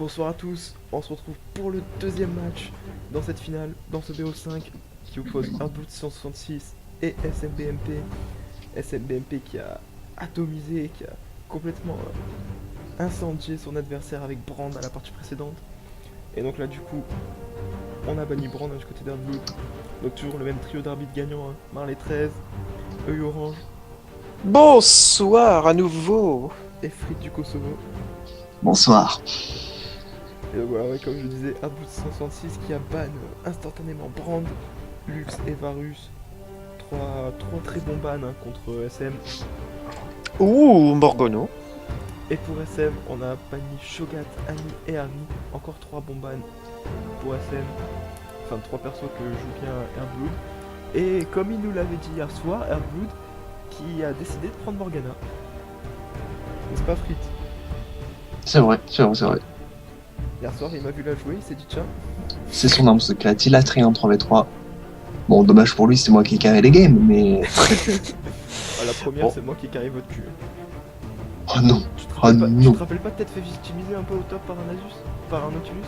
Bonsoir à tous, on se retrouve pour le deuxième match dans cette finale, dans ce BO5 qui oppose Heartblood 666 et SMBMP. SMBMP qui a atomisé, qui a complètement incendié son adversaire avec Brand à la partie précédente. Et donc là du coup, on a banni Brand du côté d'Heartblood. Donc toujours le même trio d'arbitres gagnants, hein. Marley 13, Œil Orange Bonsoir à nouveau. et Frites du Kosovo. Bonsoir. Et donc voilà, ouais, comme je disais, Heartblood 666 qui a ban instantanément Brand, Lux et Varus. Trois très bons bans hein, contre SM. Ouh, Morgono. Et pour SM, on a banni Shogat, Annie et Harry. Encore 3 bons bans pour SM. Enfin, 3 persos que joue bien Heartblood. Et comme il nous l'avait dit hier soir, Heartblood qui a décidé de prendre Morgana. N'est-ce pas, Frit? C'est vrai, c'est vrai, c'est vrai. Hier soir, il m'a vu la jouer, il s'est dit tiens. C'est son arme secrète. Il a trié en 3v3. Bon, dommage pour lui, c'est moi qui ai carré les games, mais. À la première, Bon. c'est moi qui carré votre cul. Oh non. Tu te Oh rappelles, pas, tu non. te rappelles pas de t'être fait victimiser un peu au top par un Asus? Par un Nautilus?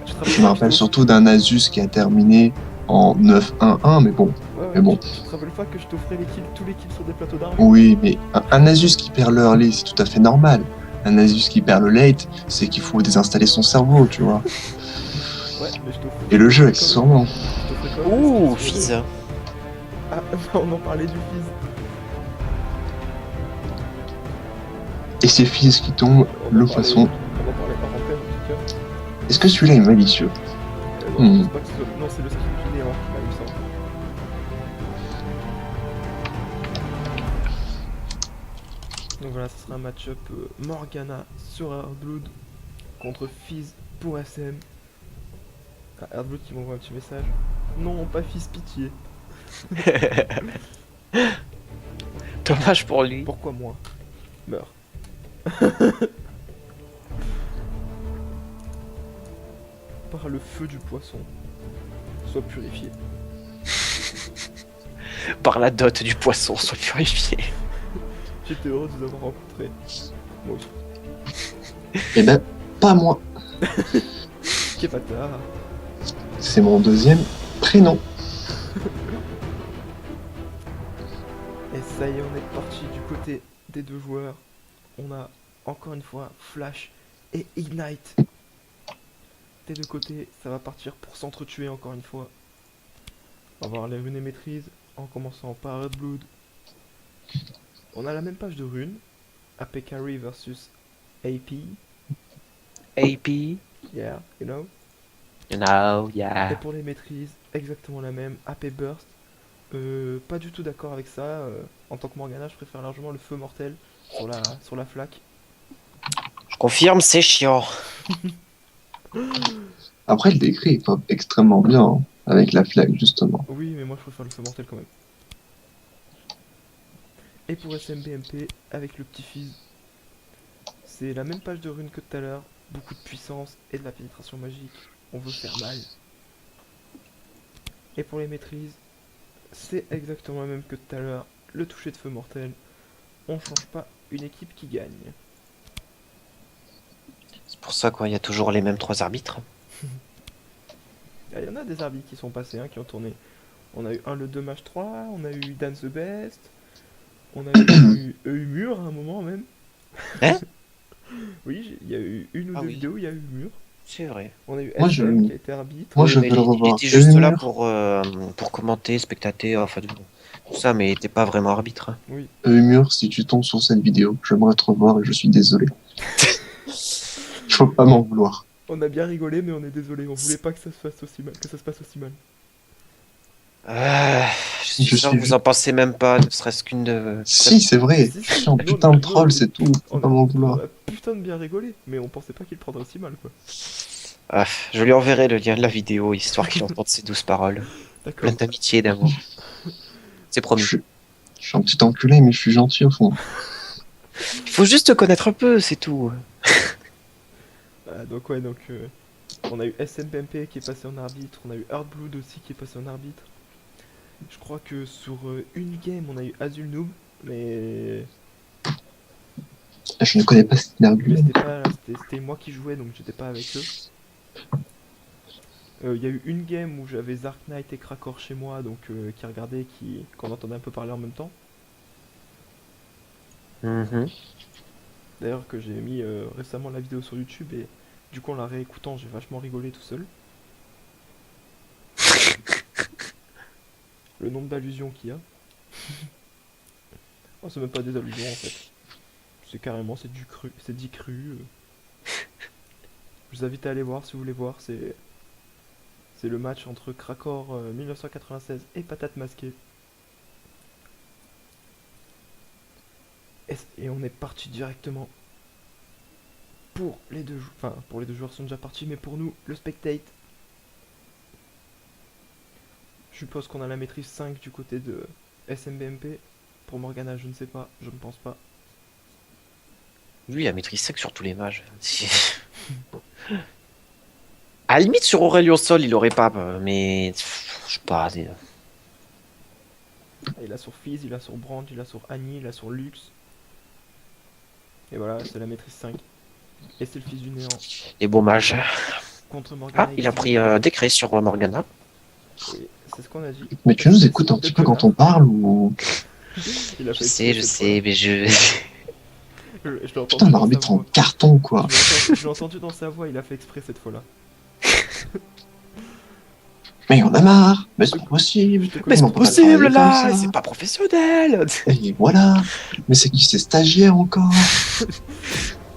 Tu te rappelles Je me pas que rappelle je surtout d'un Asus qui a terminé en 9-1-1, mais bon. Ouais, ouais, Mais bon. tu te rappelles pas que je t'offrais les kills, tous les kills sur des plateaux d'armes? Oui, mais un Asus qui perd le early, c'est tout à fait normal. Un Asus qui perd le late, c'est qu'il faut désinstaller son cerveau, tu vois. Ouais, mais je t'offrais. Et le jeu, Je accessoirement. t'offrais quand même des Ouh, skills sur Fizz. le- Ah, on en parlait du Fizz. Et ces fils qui tombent, On en le parlait, poisson. on en parlait hors antenne en tout cas. Est-ce que celui-là est malicieux? Non, je pense pas que ce soit. Non, c'est le skill du néant, là, il me semble. Donc voilà, ce sera un match-up Morgana sur Heartblood contre Fizz pour SM. Ah, Heartblood qui m'envoie un petit message. Non, pas Fizz, pitié. Dommage pour lui. Pourquoi moi? Meurs. Par le feu du poisson, sois purifié. Par la dot du poisson, soit purifié. J'étais heureux de vous avoir rencontré. Moi aussi. Eh ben, pas moi. Kepata. C'est mon deuxième prénom. Et ça y est, on est parti du côté des deux joueurs. On a encore une fois Flash et Ignite. Des deux côtés, ça va partir pour s'entretuer encore une fois. On va voir les runes et maîtrises en commençant par Blood. On a la même page de runes. AP Carry versus AP. AP. Yeah, you know. You know, Et yeah. pour les maîtrises, exactement la même. AP Burst. Pas du tout d'accord avec ça. En tant que Morgana, je préfère largement le feu mortel sur la flaque. Je confirme, c'est chiant. Après, le décret est pas extrêmement bien, hein, avec la flag, justement. Oui, mais moi je préfère le feu mortel quand même. Et pour SMBMP, avec le petit fizz, c'est la même page de runes que tout à l'heure. Beaucoup de puissance et de la pénétration magique. On veut faire mal. Et pour les maîtrises, c'est exactement la même que tout à l'heure. Le toucher de feu mortel. On change pas une équipe qui gagne. C'est pour ça qu'il y a toujours les mêmes 3 arbitres. Il y en a des arbitres qui sont passés, hein, qui ont tourné. On a eu le 2 match 3, on a eu Dance the Best, on a eu Mur à un moment même. Hein? Oui, il y a eu une ou Ah deux oui. vidéos où il y a eu Mur. C'est vrai. On a eu Moi, SM qui a été arbitre. Moi, Oui, je mais veux le il revoir. était Et juste là Humur, pour commenter, spectater, enfin tout ça, mais il était pas vraiment arbitre. Hein. Oui. Humur, si tu tombes sur cette vidéo, j'aimerais te revoir et je suis désolé. Il faut pas m'en vouloir. On a bien rigolé, mais on est désolé. On voulait pas que ça se fasse aussi mal, que ça se passe aussi mal. Je suis Je sûr suis que vous en pensez même pas, ne serait-ce qu'une de... Si, c'est vrai. Si, Je si, suis un nous, putain de nous, troll, c'est tout. Faut pas m'en on vouloir. a putain de bien rigolé, mais on pensait pas qu'il prendrait aussi mal, quoi. Ah, je lui enverrai le lien de la vidéo, histoire qu'il entende ces douces paroles. D'accord. Plein d'amitié et d'amour. C'est promis. Je suis un petit enculé, mais je suis gentil au fond. Il faut juste te connaître un peu, c'est tout. Donc ouais, on a eu SMPMP qui est passé en arbitre, on a eu Heartblood aussi qui est passé en arbitre. Je crois que sur une game, on a eu Azul Noob, mais Je ne connais pas cet Mais argument. c'était moi qui jouais, donc j'étais pas avec eux. Il y a eu une game où j'avais Zark Knight et Krakor chez moi, donc qui regardaient, qu'on entendait un peu parler en même temps. Mhm. D'ailleurs que j'ai mis récemment la vidéo sur YouTube et du coup en la réécoutant j'ai vachement rigolé tout seul. Le nombre d'allusions qu'il y a. Oh, c'est même pas des allusions en fait. C'est carrément, c'est du cru, c'est dit cru. Je vous invite à aller voir si vous voulez voir, c'est le match entre Krakor 1996 et Patate Masquée. Et on est parti directement pour les deux joueurs. Enfin, pour les deux joueurs sont déjà partis, mais pour nous, le spectate. Je suppose qu'on a la maîtrise 5 du côté de SMBMP. Pour Morgana, je ne sais pas, je ne pense pas. Lui, il a maîtrise 5 sur tous les mages. À la limite, sur Aurelio Sol, il aurait pas, mais je sais pas. Il a sur Fizz, il a sur Brand, il a sur Annie, il a sur Lux. Et voilà, c'est la maîtrise 5. Et c'est le fils du néant Les beaux mages. contre Morgana. Ah, il a pris décret sur Morgana. Et c'est ce qu'on a dit. Mais tu nous écoutes un petit peu quand on parle ou... Il a Je fait sais, exprès je cette sais, mais je. fois-là. Je l'ai entendu Putain, on va dans sa remettre en voix. carton, quoi. Je l'ai entendu dans sa voix, il a fait exprès cette fois-là. Mais on a marre. Mais c'est pas possible. Mais c'est on pas peut possible travailler comme là, ça. c'est pas professionnel. Et voilà. Mais c'est qui ces stagiaires encore?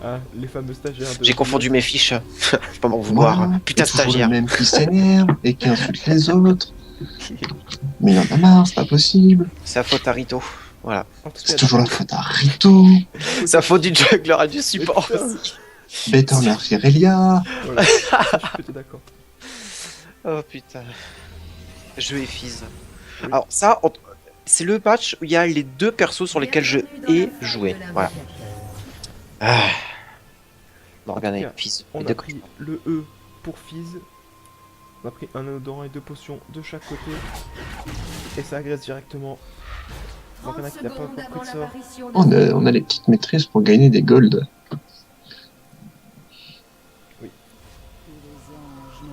Ah, les fameux stagiaires de... J'ai confondu mes fiches. Faut pas m'en vouloir. Voilà. Putain, Et toujours stagiaire. le même qui s'énerve et qui insulte les autres. Mais il en a marre, c'est pas possible. C'est la faute à Rito. Voilà. En tout C'est cas, toujours la faute à Rito. C'est la faute du juggler et du support Putain. aussi. Better Ferelia. voilà. Ça, je suis plutôt d'accord. Oh putain. Je et Fizz. Oui. Alors ça, c'est le match où il y a les deux persos sur lesquels je ai joué. Voilà. Ah. Morgana et En tout cas, Fizz. On Les a deux pris le E pour Fizz. On a pris un odorant et deux potions de chaque côté. Et ça agresse directement. Morgana qui n'a pas encore pris de sort. On a les petites maîtrises pour gagner des golds.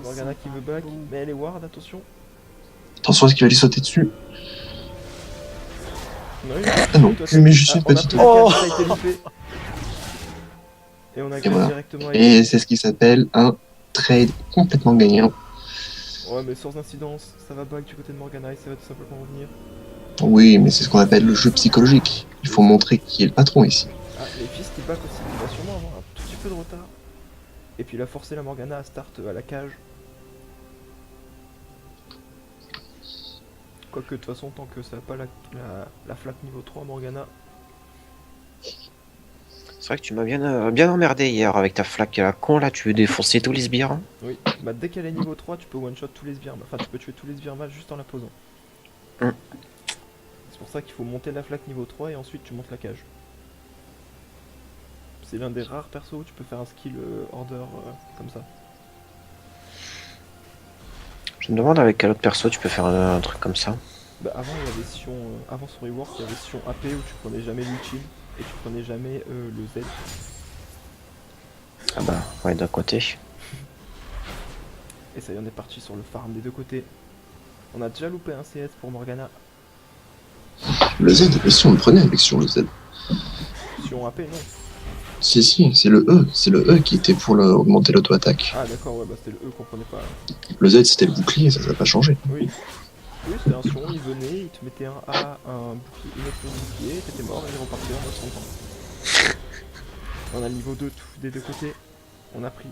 Morgana qui veut back, mais elle est ward, attention. Attention à ce qu'il va lui sauter dessus. Non, Ah non, toi, mais juste une on a petite... pris la Oh. cage, ça a été loupé. Et on agresse voilà. directement avec... Et c'est ce qui s'appelle un trade complètement gagnant. Ouais, mais sans incidence, ça va back du côté de Morgana et ça va tout simplement revenir. Oui, mais c'est ce qu'on appelle le jeu psychologique. Il faut montrer qui est le patron ici. Ah, les fils qui back aussi, il va sûrement avoir un tout petit peu de retard. Et puis il a forcé la Morgana à start à la cage. Quoique de toute façon, tant que ça n'a pas la flaque niveau 3, Morgana. C'est vrai que tu m'as bien emmerdé hier avec ta flaque à la con là, tu veux défoncer tous les sbires. Hein. Oui, bah dès qu'elle est niveau 3, tu peux one-shot tous les sbires. Enfin, tu peux tuer tous les sbires juste en la posant. C'est pour ça qu'il faut monter la flaque niveau 3 et ensuite tu montes la cage. C'est l'un des rares persos où tu peux faire un skill order comme ça. Je me demande avec quel autre perso tu peux faire un truc comme ça. Bah avant il y avait Sion, avant son rework, il y avait Sion AP où tu prenais jamais l'ultime et tu prenais jamais le Z. Ah bah ouais d'un côté. Et ça y est, on est parti sur le farm des deux côtés. On a déjà loupé un CS pour Morgana. Le Z, mais si on le prenait avec sur le Z. Sion AP non. Si, c'est le E. C'est le E qui était pour augmenter l'auto-attaque. Ah d'accord, ouais bah c'était le E qu'on prenait pas. Le Z, c'était le bouclier, ça n'a pas changé. Oui. Oui, c'était un Sion, il venait, il te mettait un A, un bouclier, une explosion de bouclier, t'étais mort et il repartait en mode content. On a le niveau 2 des deux côtés. On a pris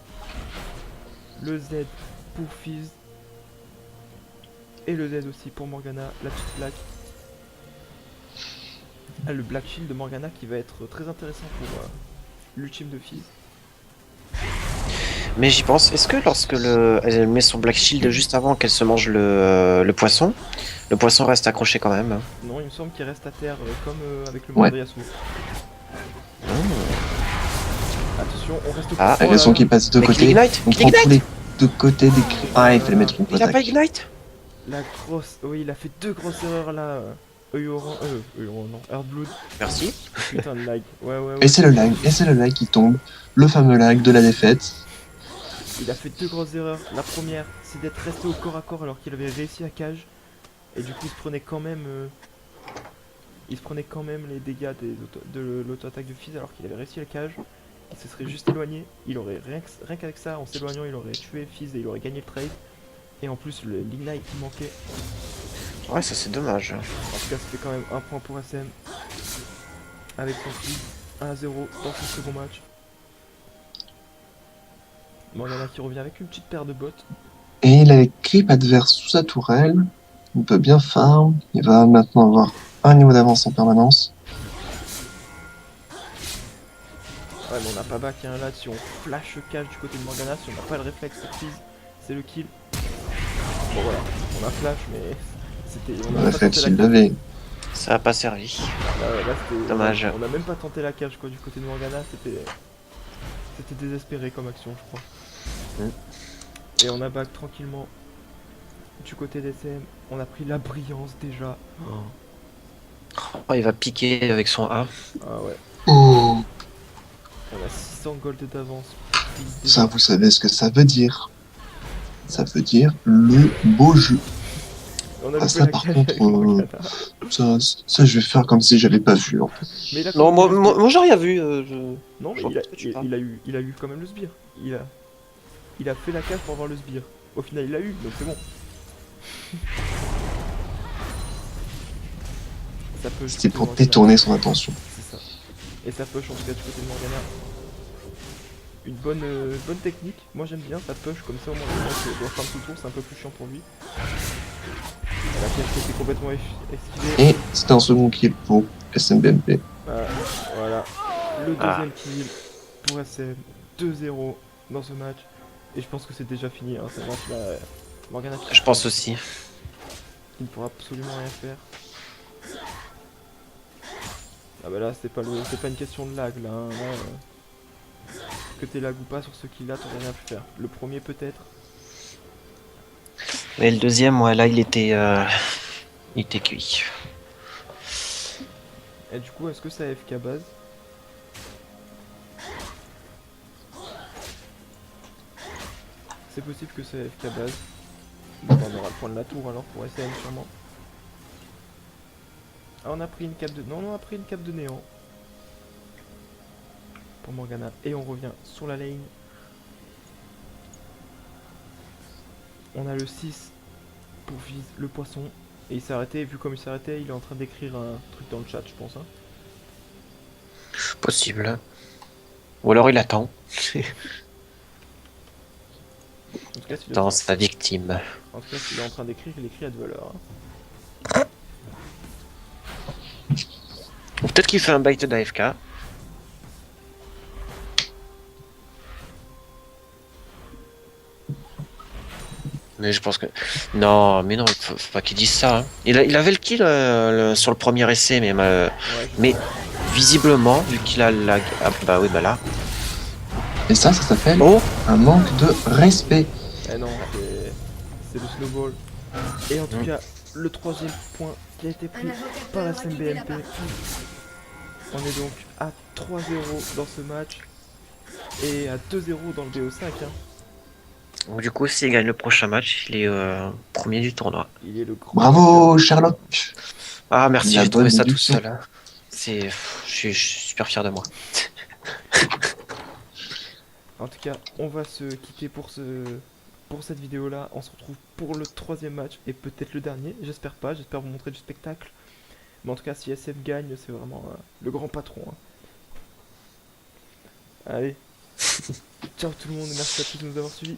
le Z pour Fizz. Et le Z aussi pour Morgana, la petite flaque. Ah, le Black Shield de Morgana qui va être très intéressant pour l'ultime de Fizz. Mais j'y pense, est-ce que lorsque elle met son Black Shield juste avant qu'elle se mange le poisson reste accroché quand même? Non, il me semble qu'il reste à terre comme avec le Ouais. monde de Yasuo. Attention, on reste au Ah, La raison qui passe de Mais côté. qu'il ignite, On qu'il prend ignite. tous les deux côtés des cris. Ah, il fallait mettre une Il a pas attaque. Ignite? La grosse... Oui, il a fait deux grosses erreurs là. Non, Earthblood. Merci. Putain de lag. Ouais, ouais, Et ouais. c'est le lag, qui tombe, le fameux lag de la défaite. Il a fait deux grosses erreurs. La première, c'est d'être resté au corps à corps alors qu'il avait réussi la cage. Et du coup, il se prenait quand même, les dégâts de l'auto-attaque de Fizz alors qu'il avait réussi la cage. Il se serait juste éloigné. Il aurait rien qu'avec ça, en s'éloignant, il aurait tué Fizz et il aurait gagné le trade. Et en plus, l'ignite qui manquait. Ouais, ça c'est dommage. En tout cas, ça fait quand même un point pour SM. Avec son Fizz 1-0 dans son second match. Morgana qui revient avec une petite paire de bottes. Et il a les creeps adverses sous sa tourelle. Il peut bien farm. Il va maintenant avoir un niveau d'avance en permanence. Ouais, mais on n'a pas back un là. Si on flash cache du côté de Morgana, si on n'a pas le réflexe sur Fizz, c'est le kill. Bon voilà, on a flash, mais c'était. On Le a pas réflexe, tenté il la cage. l'avait. Ça a pas servi. Là, c'était. Dommage. On a même pas tenté la cage quoi du côté de Morgana, c'était désespéré comme action, je crois. Et on a back tranquillement du côté d'SM. On a pris la brillance déjà. Oh, il va piquer avec son A. Ah ouais, Oh, on a 600 gold d'avance. ça, vous savez ce que ça veut dire. Ça veut dire le beau jeu. On a Ah, loupé ça, la par cage contre, avec Morgana. ça, je vais faire comme si j'avais pas vu. En fait. Mais il a quand Non, même eu le sbire. moi j'ai rien vu. Non, mais je vois pas de quoi tu parles. il a eu quand même le sbire. Il a fait la cage pour avoir le sbire. Au final, il l'a eu, donc c'est bon. Ça peut C'était pour détourner son attention. C'est ça. Et ça push en tout cas du côté de Morgana. Une bonne technique. Moi j'aime bien, ça push comme ça au moins le mec doit farm tout le tour, c'est un peu plus chiant pour lui. La cage qui était complètement esquivée. Et c'était un second kill pour SMBMP. Voilà. Le deuxième kill pour SM. 2-0 dans ce match. Et je pense que c'est déjà fini, hein, ce match là. Morgana qui Je pense aussi. ne pourra absolument rien faire. Ah bah là c'est pas une question de lag là, hein. Là, que t'es lag ou pas sur ce kill là, t'aurais rien pu faire. Le premier peut-être. Mais le deuxième, ouais, là il était cuit. Et du coup est-ce que ça AFK base? C'est possible que ça AFK base. Bon, on aura le point de la tour alors pour SM sûrement. Ah on a pris une cape de. Non on a pris une cape de néant. Pour Morgana. Et on revient sur la lane. On a le 6 pour Fizz, le poisson. Et il s'est arrêté, vu comme il s'est arrêté, il est en train d'écrire un truc dans le chat, je pense. Hein. Possible. Ou alors il attend. En tout cas, s'il est, Dans sa victime. en tout cas, s'il est en train d'écrire, il écrit à de valeur. Ou peut-être qu'il fait un bait d'AFK. Mais je pense que... Non, mais non, faut pas qu'il dise ça. Hein. Il avait le kill sur le premier essai, mais visiblement, vu qu'il a la... Ah bah oui, bah là. Et ça s'appelle Oh, un manque de respect. Eh non, c'est le snowball. Et en tout cas, le troisième point qui a été pris par la SMBMP. On est donc à 3-0 dans ce match. Et à 2-0 dans le BO5. Hein. donc, du coup, s'il gagne le prochain match, il est premier du tournoi. Il est le grand. Bravo, Sherlock. Ah, merci, La j'ai trouvé bonne ça tout déduction. seul. Hein. Je suis super fier de moi. En tout cas, on va se quitter pour cette vidéo là. On se retrouve pour le troisième match et peut-être le dernier. J'espère pas, j'espère vous montrer du spectacle. Mais en tout cas, si SM gagne, c'est vraiment le grand patron. Hein. Allez, ciao tout le monde et merci à tous de nous avoir suivis.